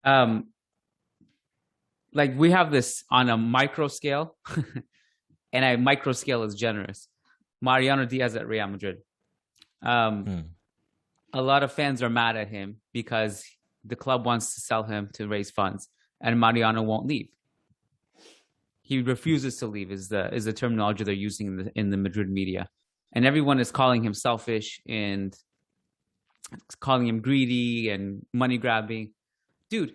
Um, like we have this on a micro scale, and a micro scale is generous. Mariano Diaz at Real Madrid. Um, Hmm. a lot of fans are mad at him because the club wants to sell him to raise funds, and Mariano won't leave. He refuses to leave is the terminology they're using in the Madrid media, and everyone is calling him selfish and calling him greedy and money grabbing. Dude,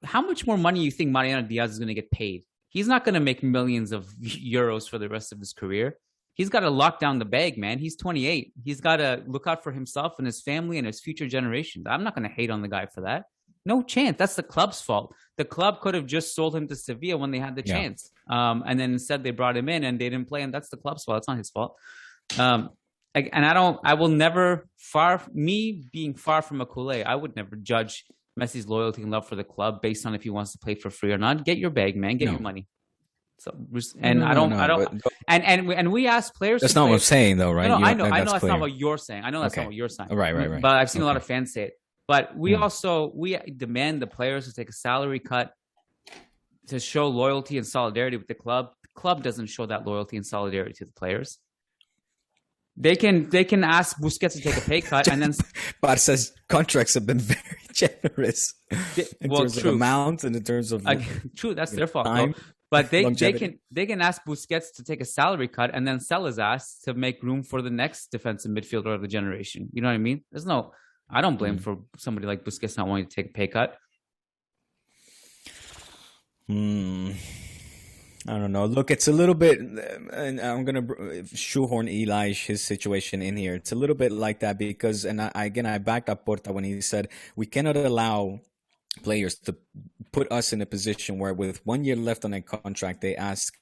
how much more money you think Mariano Diaz is going to get paid? He's not going to make millions of euros for the rest of his career. He's got to lock down the bag, man. He's 28. He's got to look out for himself and his family and his future generations. I'm not going to hate on the guy for that. No chance. That's the club's fault. The club could have just sold him to Sevilla when they had the Yeah. chance. And then instead they brought him in and they didn't play, and that's the club's fault. It's not his fault. Um, and I will never, me being far from a culé, I would never judge Messi's loyalty and love for the club based on if he wants to play for free or not. Get your bag, man. Get your No. money. So, No, and no, no, I no. don't, But and we ask players that's to not what play. I'm saying, though, right? No, no, I know, That's that's not clear. what you're saying. I know that's not Okay. what you're saying. Right, right, right. But I've seen a lot Okay. of fans say it. But Hmm. we demand the players to take a salary cut to show loyalty and solidarity with the club. The club doesn't show that loyalty and solidarity to the players. They can ask Busquets to take a pay cut and then Barca's contracts have been very generous in well, terms of true. amount and in terms of True, that's their fault time, though. But longevity. they can ask Busquets to take a salary cut and then sell his ass to make room for the next defensive midfielder of the generation. You know what I mean? I don't blame Hmm. for somebody like Busquets not wanting to take a pay cut. Hmm. I don't know. Look, it's a little bit, and I'm gonna shoehorn his situation in here. It's a little bit like that because, and again, I backed up Porta when he said we cannot allow players to put us in a position where, with 1 year left on a contract, they ask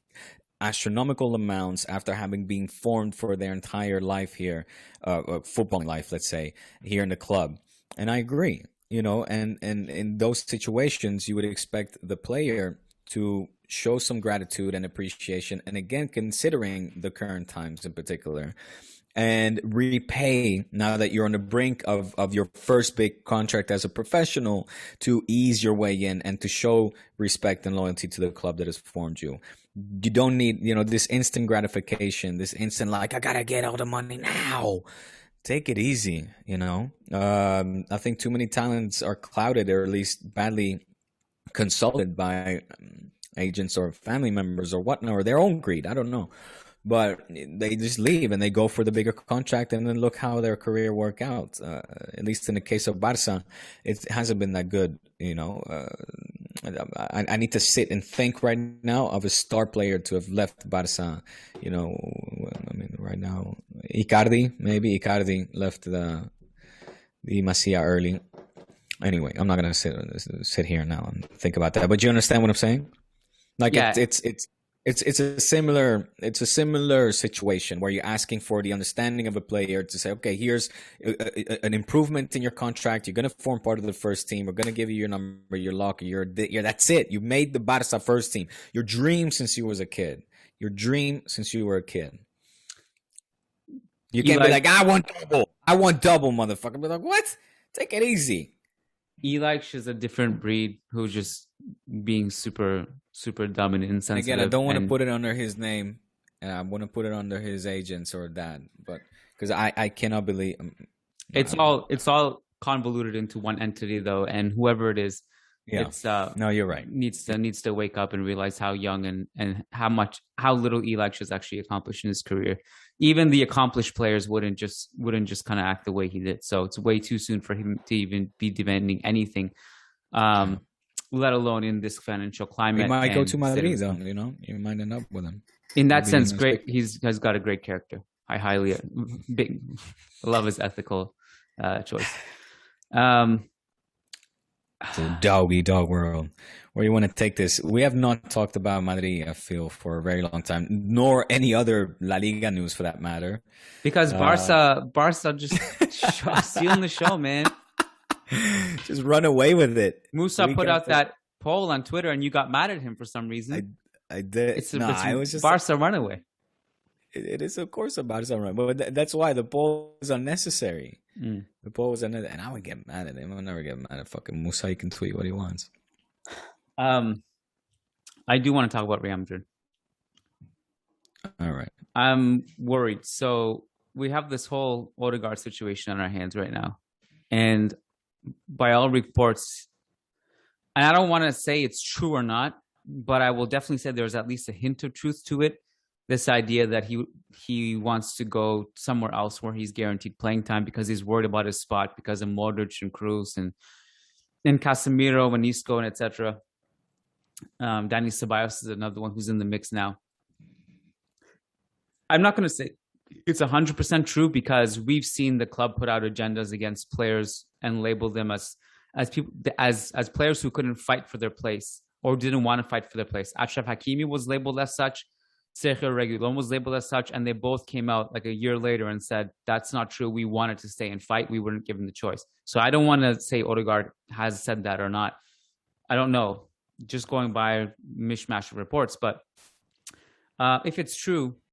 astronomical amounts after having been formed for their entire life here, footballing life, let's say, here in the club. And I agree, and in those situations, you would expect the player to show some gratitude and appreciation. And again, considering the current times in particular, and repay now that you're on the brink of your first big contract as a professional, to ease your way in and to show respect and loyalty to the club that has formed you. You don't need, this instant gratification, this instant, like, I gotta get all the money now. Take it easy, I think too many talents are clouded, or at least badly consulted by agents or family members or whatnot, or their own greed. I don't know. But they just leave and they go for the bigger contract, and then look how their career work out. At least in the case of Barca, it hasn't been that good. I need to sit and think right now of a star player to have left Barca. I mean, right now, Icardi left the Masia early. Anyway, I'm not gonna sit here now and think about that. But you understand what I'm saying? Like, Yeah, it's a similar situation where you're asking for the understanding of a player to say, okay, here's an improvement in your contract. You're gonna form part of the first team. We're gonna give you your number, your locker, that's it. You made the Barca first team. Your dream since you was a kid. Your dream since you were a kid. You can't be like, I want double, motherfucker. Be like, what? Take it easy. Eli is a different breed who's just being super, super dumb and insensitive. Again, I don't want to put it under his name, and I want to put it under his agents or that, but because I cannot believe it's all convoluted into one entity though, and whoever it is, it's no, you're right. Needs to wake up and realize how young and how little Eli has actually accomplished in his career. Even the accomplished players wouldn't just kind of act the way he did. So it's way too soon for him to even be demanding anything, let alone in this financial climate. He might go to Madrid, though. You might end up with him. In that sense, great. Has got a great character. I highly love his ethical choice. It's a dog world. Where you want to take this? We have not talked about Madrid, I feel, for a very long time, nor any other La Liga news for that matter. Because Barca just stealing the show, man. Just run away with it. Musa put out that poll on Twitter, and you got mad at him for some reason. I did. I was just Barca runaway. It is, of course, a Barca run, but that's why the poll is unnecessary. Mm. What was another? And I would get mad at him. I'll never get mad at fucking Musa. He can tweet what he wants. I do want to talk about Real Madrid. All right. I'm worried. So we have this whole Odegaard situation on our hands right now. And by all reports, and I don't want to say it's true or not, but I will definitely say there's at least a hint of truth to it. This idea that he wants to go somewhere else where he's guaranteed playing time because he's worried about his spot because of Modric and Kroos and Casemiro and Isco and etc. Dani Ceballos is another one who's in the mix now. I'm not going to say it's 100% true because we've seen the club put out agendas against players and label them as people as players who couldn't fight for their place or didn't want to fight for their place. Achraf Hakimi was labeled as such. Sergio Reguilon was labeled as such, and they both came out like a year later and said, that's not true. We wanted to stay and fight. We weren't given the choice. So I don't want to say Odegaard has said that or not. I don't know, just going by mishmash of reports. But if it's true,